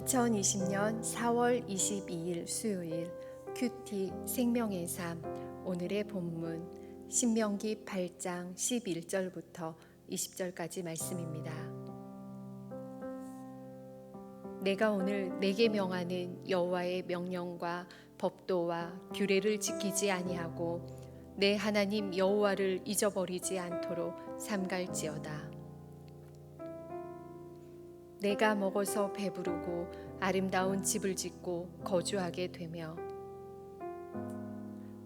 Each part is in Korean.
2020년 4월 22일 수요일 큐티 생명의 삶. 오늘의 본문 신명기 8장 11절부터 20절까지 말씀입니다. 내가 오늘 내게 명하는 여호와의 명령과 법도와 규례를 지키지 아니하고 내 하나님 여호와를 잊어버리지 않도록 삼갈지어다. 내가 먹어서 배부르고 아름다운 집을 짓고 거주하게 되며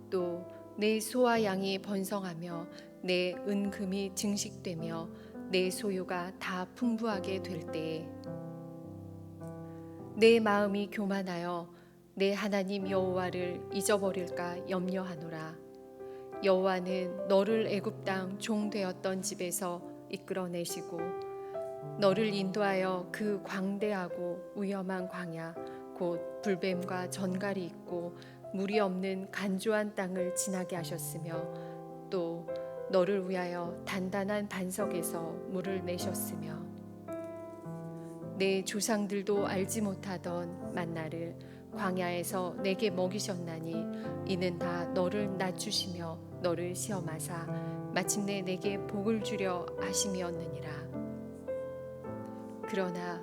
또 내 소와 양이 번성하며 내 은금이 증식되며 내 소유가 다 풍부하게 될 때에 내 마음이 교만하여 내 하나님 여호와를 잊어버릴까 염려하노라. 여호와는 너를 애굽 땅 종 되었던 집에서 이끌어내시고 너를 인도하여 그 광대하고 위험한 광야 곧 불뱀과 전갈이 있고 물이 없는 간조한 땅을 지나게 하셨으며 또 너를 위하여 단단한 반석에서 물을 내셨으며 내 조상들도 알지 못하던 만나를 광야에서 내게 먹이셨나니 이는 다 너를 낮추시며 너를 시험하사 마침내 내게 복을 주려 하심이었느니라. 그러나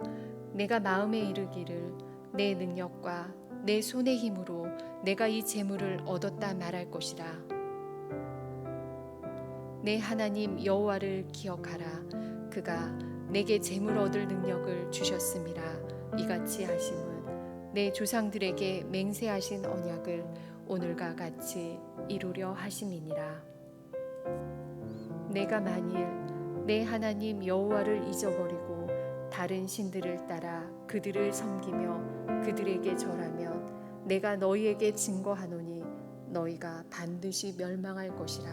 내가 마음에 이르기를 내 능력과 내 손의 힘으로 내가 이 재물을 얻었다 말할 것이라. 내 하나님 여호와를 기억하라. 그가 내게 재물 얻을 능력을 주셨음이라. 이같이 하심은 내 조상들에게 맹세하신 언약을 오늘과 같이 이루려 하심이니라. 내가 만일 내 하나님 여호와를 잊어버리고 다른 신들을 따라 그들을 섬기며 그들에게 절하면 내가 너희에게 증거하노니 너희가 반드시 멸망할 것이라.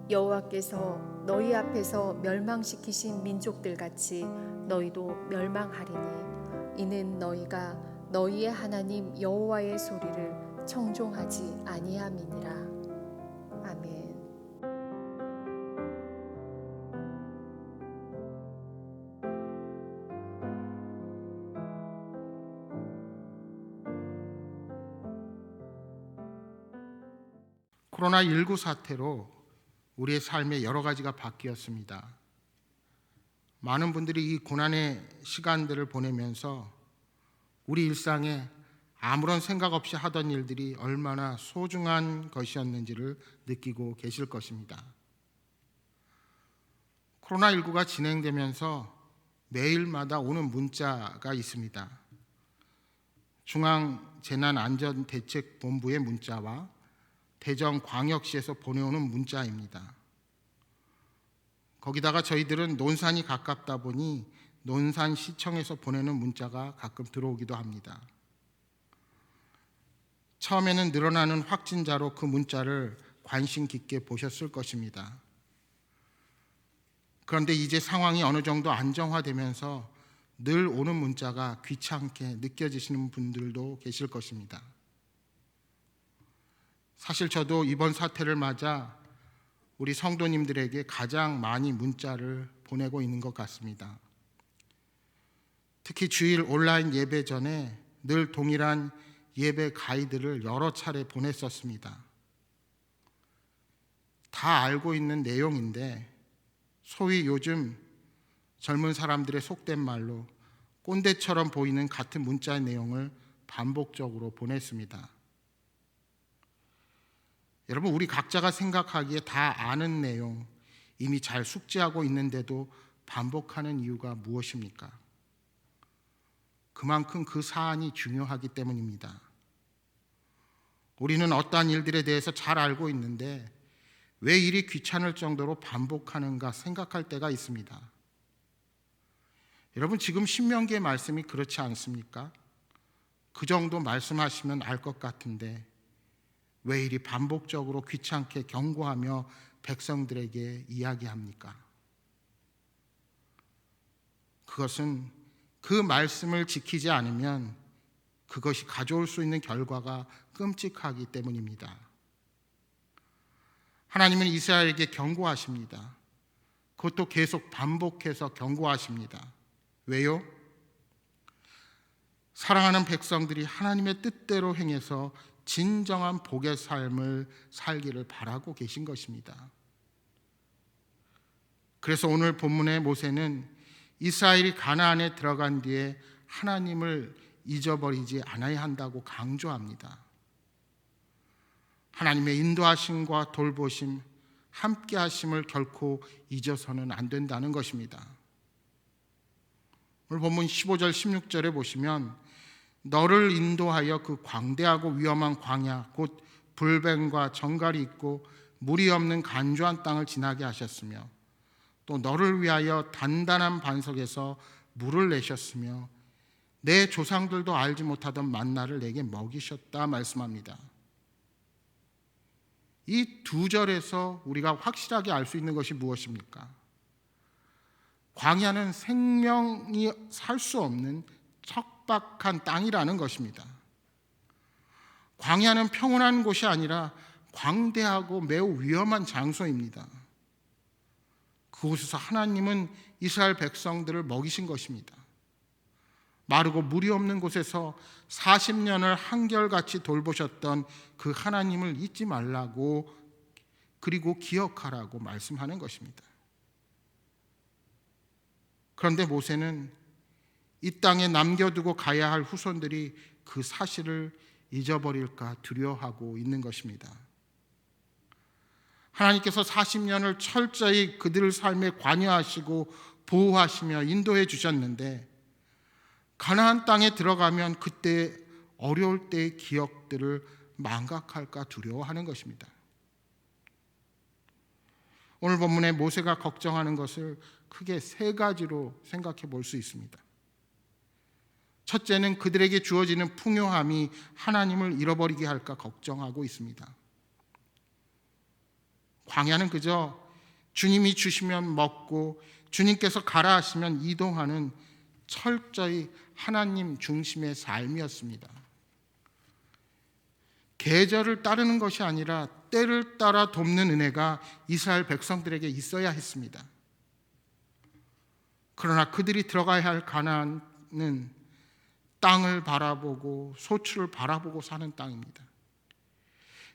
여호와께서 너희 앞에서 멸망시키신 민족들 같이 너희도 멸망하리니 이는 너희가 너희의 하나님 여호와의 소리를 청종하지 아니함이니라. 아멘. 코로나19 사태로 우리의 삶의 여러 가지가 바뀌었습니다. 많은 분들이 이 고난의 시간들을 보내면서 우리 일상에 아무런 생각 없이 하던 일들이 얼마나 소중한 것이었는지를 느끼고 계실 것입니다. 코로나19가 진행되면서 매일마다 오는 문자가 있습니다. 중앙재난안전대책본부의 문자와 대전광역시에서 보내오는 문자입니다. 거기다가 저희들은 논산이 가깝다 보니 논산시청에서 보내는 문자가 가끔 들어오기도 합니다. 처음에는 늘어나는 확진자로 그 문자를 관심 깊게 보셨을 것입니다. 그런데 이제 상황이 어느 정도 안정화되면서 늘 오는 문자가 귀찮게 느껴지시는 분들도 계실 것입니다. 사실 저도 이번 사태를 맞아 우리 성도님들에게 가장 많이 문자를 보내고 있는 것 같습니다. 특히 주일 온라인 예배 전에 늘 동일한 예배 가이드를 여러 차례 보냈었습니다. 다 알고 있는 내용인데 소위 요즘 젊은 사람들의 속된 말로 꼰대처럼 보이는 같은 문자의 내용을 반복적으로 보냈습니다. 여러분, 우리 각자가 생각하기에 다 아는 내용, 이미 잘 숙지하고 있는데도 반복하는 이유가 무엇입니까? 그만큼 그 사안이 중요하기 때문입니다. 우리는 어떠한 일들에 대해서 잘 알고 있는데 왜 일이 귀찮을 정도로 반복하는가 생각할 때가 있습니다. 여러분, 지금 신명기의 말씀이 그렇지 않습니까? 그 정도 말씀하시면 알 것 같은데 왜 이리 반복적으로 귀찮게 경고하며 백성들에게 이야기합니까? 그것은 그 말씀을 지키지 않으면 그것이 가져올 수 있는 결과가 끔찍하기 때문입니다. 하나님은 이스라엘에게 경고하십니다. 그것도 계속 반복해서 경고하십니다. 왜요? 사랑하는 백성들이 하나님의 뜻대로 행해서 진정한 복의 삶을 살기를 바라고 계신 것입니다. 그래서 오늘 본문의 모세는 이스라엘이 가나안에 들어간 뒤에 하나님을 잊어버리지 않아야 한다고 강조합니다. 하나님의 인도하심과 돌보심, 함께 하심을 결코 잊어서는 안 된다는 것입니다. 오늘 본문 15절 16절에 보시면 너를 인도하여 그 광대하고 위험한 광야 곧 불뱀과 정갈이 있고 물이 없는 간조한 땅을 지나게 하셨으며 또 너를 위하여 단단한 반석에서 물을 내셨으며 내 조상들도 알지 못하던 만나를 내게 먹이셨다 말씀합니다. 이 두 절에서 우리가 확실하게 알 수 있는 것이 무엇입니까? 광야는 생명이 살 수 없는 척박한 땅이라는 것입니다. 광야는 평온한 곳이 아니라 광대하고 매우 위험한 장소입니다. 그곳에서 하나님은 이스라엘 백성들을 먹이신 것입니다. 마르고 물이 없는 곳에서 40년을 한결같이 돌보셨던 그 하나님을 잊지 말라고 그리고 기억하라고 말씀하는 것입니다. 그런데 모세는 이 땅에 남겨두고 가야 할 후손들이 그 사실을 잊어버릴까 두려워하고 있는 것입니다. 하나님께서 40년을 철저히 그들의 삶에 관여하시고 보호하시며 인도해 주셨는데 가나안 땅에 들어가면 그때 어려울 때의 기억들을 망각할까 두려워하는 것입니다. 오늘 본문에 모세가 걱정하는 것을 크게 세 가지로 생각해 볼 수 있습니다. 첫째는 그들에게 주어지는 풍요함이 하나님을 잃어버리게 할까 걱정하고 있습니다. 광야는 그저 주님이 주시면 먹고 주님께서 가라 하시면 이동하는 철저히 하나님 중심의 삶이었습니다. 계절을 따르는 것이 아니라 때를 따라 돕는 은혜가 이스라엘 백성들에게 있어야 했습니다. 그러나 그들이 들어가야 할 가나안은 땅을 바라보고 소출을 바라보고 사는 땅입니다.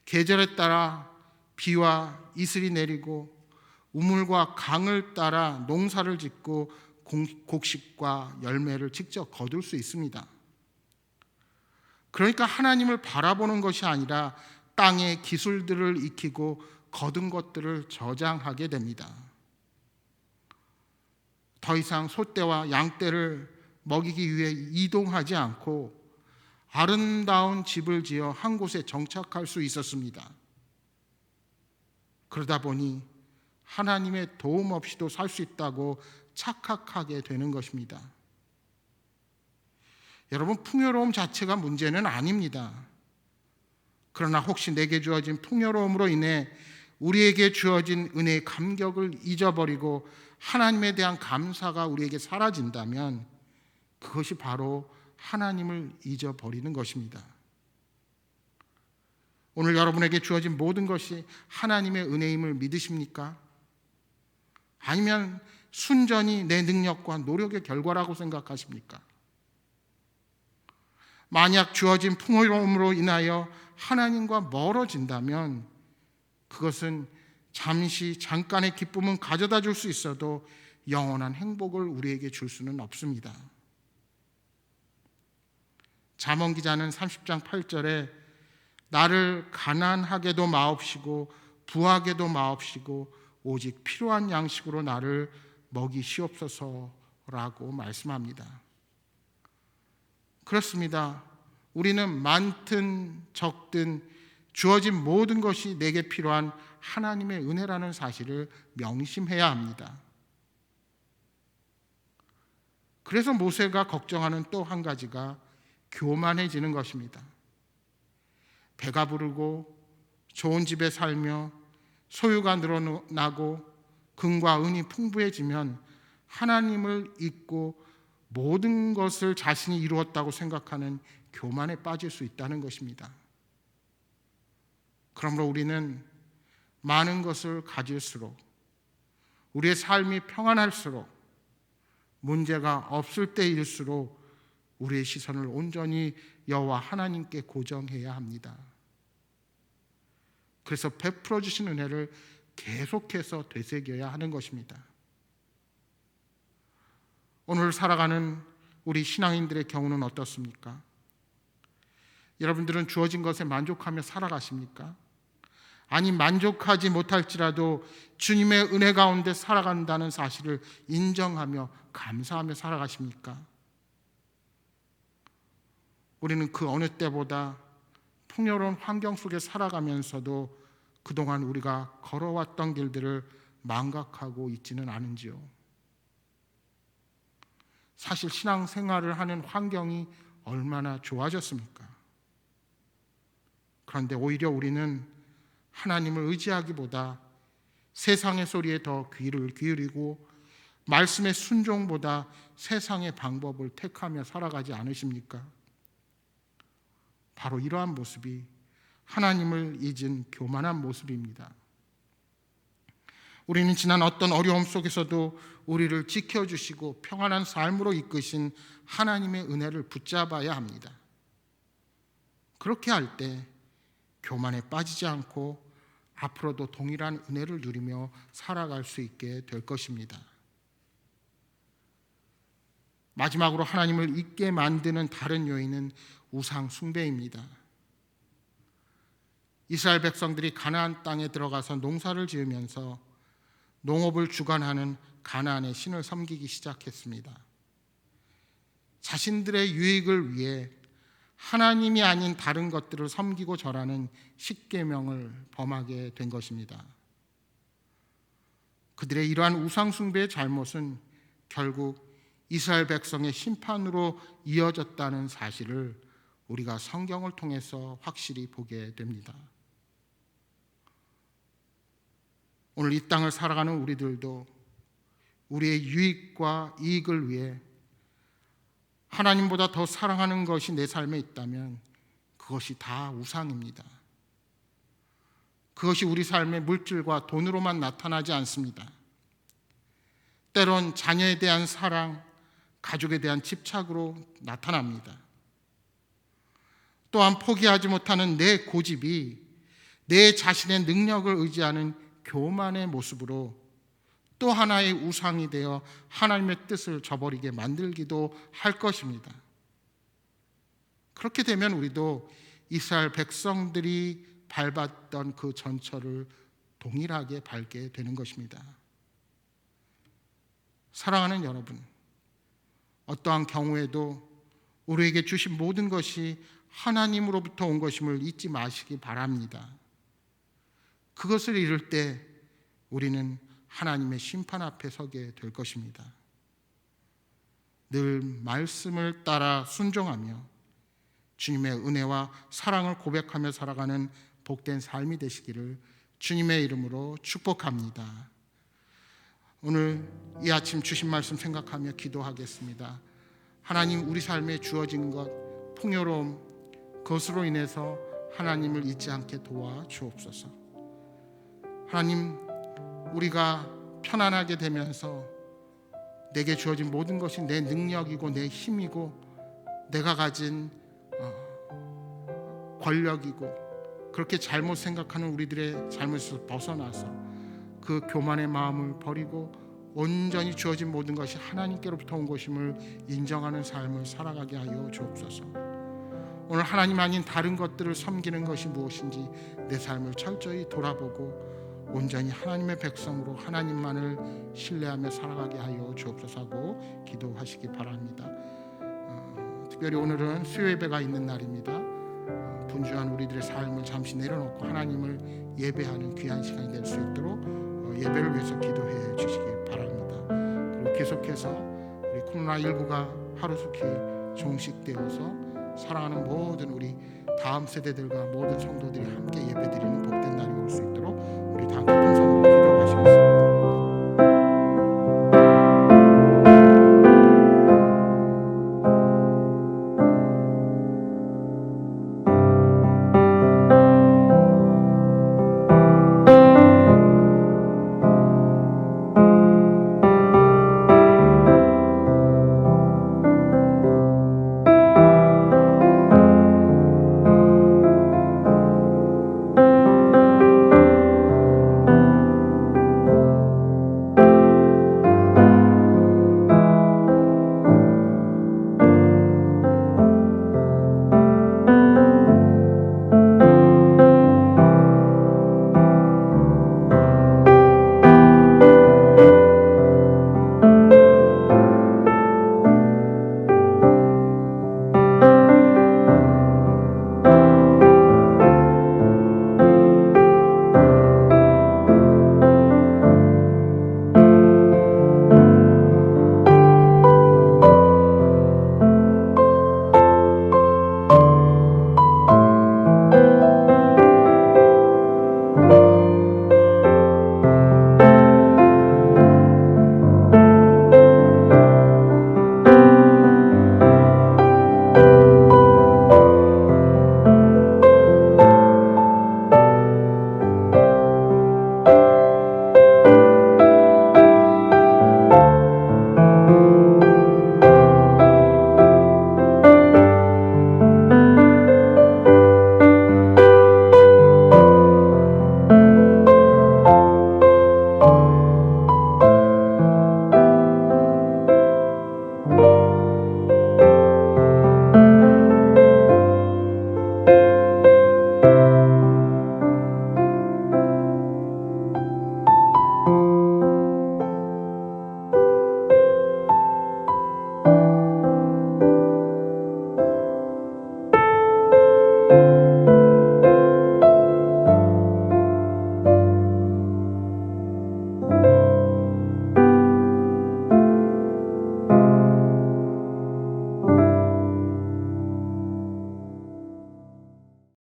계절에 따라 비와 이슬이 내리고 우물과 강을 따라 농사를 짓고 곡식과 열매를 직접 거둘 수 있습니다. 그러니까 하나님을 바라보는 것이 아니라 땅의 기술들을 익히고 거둔 것들을 저장하게 됩니다. 더 이상 소떼와 양떼를 먹이기 위해 이동하지 않고 아름다운 집을 지어 한 곳에 정착할 수 있었습니다. 그러다 보니 하나님의 도움 없이도 살 수 있다고 착각하게 되는 것입니다. 여러분, 풍요로움 자체가 문제는 아닙니다. 그러나 혹시 내게 주어진 풍요로움으로 인해 우리에게 주어진 은혜의 감격을 잊어버리고 하나님에 대한 감사가 우리에게 사라진다면 그것이 바로 하나님을 잊어버리는 것입니다. 오늘 여러분에게 주어진 모든 것이 하나님의 은혜임을 믿으십니까? 아니면 순전히 내 능력과 노력의 결과라고 생각하십니까? 만약 주어진 풍요로움으로 인하여 하나님과 멀어진다면 그것은 잠깐의 기쁨은 가져다 줄 수 있어도 영원한 행복을 우리에게 줄 수는 없습니다. 잠언 기자는 30장 8절에 나를 가난하게도 마옵시고 부하게도 마옵시고 오직 필요한 양식으로 나를 먹이시옵소서라고 말씀합니다. 그렇습니다. 우리는 많든 적든 주어진 모든 것이 내게 필요한 하나님의 은혜라는 사실을 명심해야 합니다. 그래서 모세가 걱정하는 또 한 가지가 교만해지는 것입니다. 배가 부르고 좋은 집에 살며 소유가 늘어나고 금과 은이 풍부해지면 하나님을 잊고 모든 것을 자신이 이루었다고 생각하는 교만에 빠질 수 있다는 것입니다. 그러므로 우리는 많은 것을 가질수록 우리의 삶이 평안할수록 문제가 없을 때일수록 우리의 시선을 온전히 여호와 하나님께 고정해야 합니다. 그래서 베풀어 주신 은혜를 계속해서 되새겨야 하는 것입니다. 오늘 살아가는 우리 신앙인들의 경우는 어떻습니까? 여러분들은 주어진 것에 만족하며 살아가십니까? 아니, 만족하지 못할지라도 주님의 은혜 가운데 살아간다는 사실을 인정하며 감사하며 살아가십니까? 우리는 그 어느 때보다 풍요로운 환경 속에 살아가면서도 그동안 우리가 걸어왔던 길들을 망각하고 있지는 않은지요? 사실 신앙생활을 하는 환경이 얼마나 좋아졌습니까? 그런데 오히려 우리는 하나님을 의지하기보다 세상의 소리에 더 귀를 기울이고 말씀의 순종보다 세상의 방법을 택하며 살아가지 않으십니까? 바로 이러한 모습이 하나님을 잊은 교만한 모습입니다. 우리는 지난 어떤 어려움 속에서도 우리를 지켜주시고 평안한 삶으로 이끄신 하나님의 은혜를 붙잡아야 합니다. 그렇게 할 때 교만에 빠지지 않고 앞으로도 동일한 은혜를 누리며 살아갈 수 있게 될 것입니다. 마지막으로 하나님을 잊게 만드는 다른 요인은 우상 숭배입니다. 이스라엘 백성들이 가나안 땅에 들어가서 농사를 지으면서 농업을 주관하는 가나안의 신을 섬기기 시작했습니다. 자신들의 유익을 위해 하나님이 아닌 다른 것들을 섬기고 절하는 십계명을 범하게 된 것입니다. 그들의 이러한 우상 숭배의 잘못은 결국 이스라엘 백성의 심판으로 이어졌다는 사실을 우리가 성경을 통해서 확실히 보게 됩니다. 오늘 이 땅을 살아가는 우리들도 우리의 유익과 이익을 위해 하나님보다 더 사랑하는 것이 내 삶에 있다면 그것이 다 우상입니다. 그것이 우리 삶의 물질과 돈으로만 나타나지 않습니다. 때론 자녀에 대한 사랑, 가족에 대한 집착으로 나타납니다. 또한 포기하지 못하는 내 고집이 내 자신의 능력을 의지하는 교만의 모습으로 또 하나의 우상이 되어 하나님의 뜻을 저버리게 만들기도 할 것입니다. 그렇게 되면 우리도 이스라엘 백성들이 밟았던 그 전철을 동일하게 밟게 되는 것입니다. 사랑하는 여러분, 어떠한 경우에도 우리에게 주신 모든 것이 하나님으로부터 온 것임을 잊지 마시기 바랍니다. 그것을 잃을 때 우리는 하나님의 심판 앞에 서게 될 것입니다. 늘 말씀을 따라 순종하며 주님의 은혜와 사랑을 고백하며 살아가는 복된 삶이 되시기를 주님의 이름으로 축복합니다. 오늘 이 아침 주신 말씀 생각하며 기도하겠습니다. 하나님, 우리 삶에 주어진 것, 풍요로움, 그것으로 인해서 하나님을 잊지 않게 도와주옵소서. 하나님, 우리가 편안하게 되면서 내게 주어진 모든 것이 내 능력이고 내 힘이고 내가 가진 권력이고 그렇게 잘못 생각하는 우리들의 잘못에서 벗어나서 그 교만의 마음을 버리고 온전히 주어진 모든 것이 하나님께로부터 온 것임을 인정하는 삶을 살아가게 하여 주옵소서. 오늘 하나님 아닌 다른 것들을 섬기는 것이 무엇인지 내 삶을 철저히 돌아보고 온전히 하나님의 백성으로 하나님만을 신뢰하며 살아가게 하여 주옵소서 하고 기도하시기 바랍니다. 특별히 오늘은 수요 예배가 있는 날입니다. 분주한 우리들의 삶을 잠시 내려놓고 하나님을 예배하는 귀한 시간이 될 수 있도록 예배를 위해서 기도해 주시기 바랍니다. 그리고 계속해서 우리 코로나19가 하루속히 종식되어서 사랑하는 모든 우리 다음 세대들과 모든 성도들이 함께 예배드리는 복된 날이 올 수 있도록 우리 다 같은 성으로 기도하시겠습니다.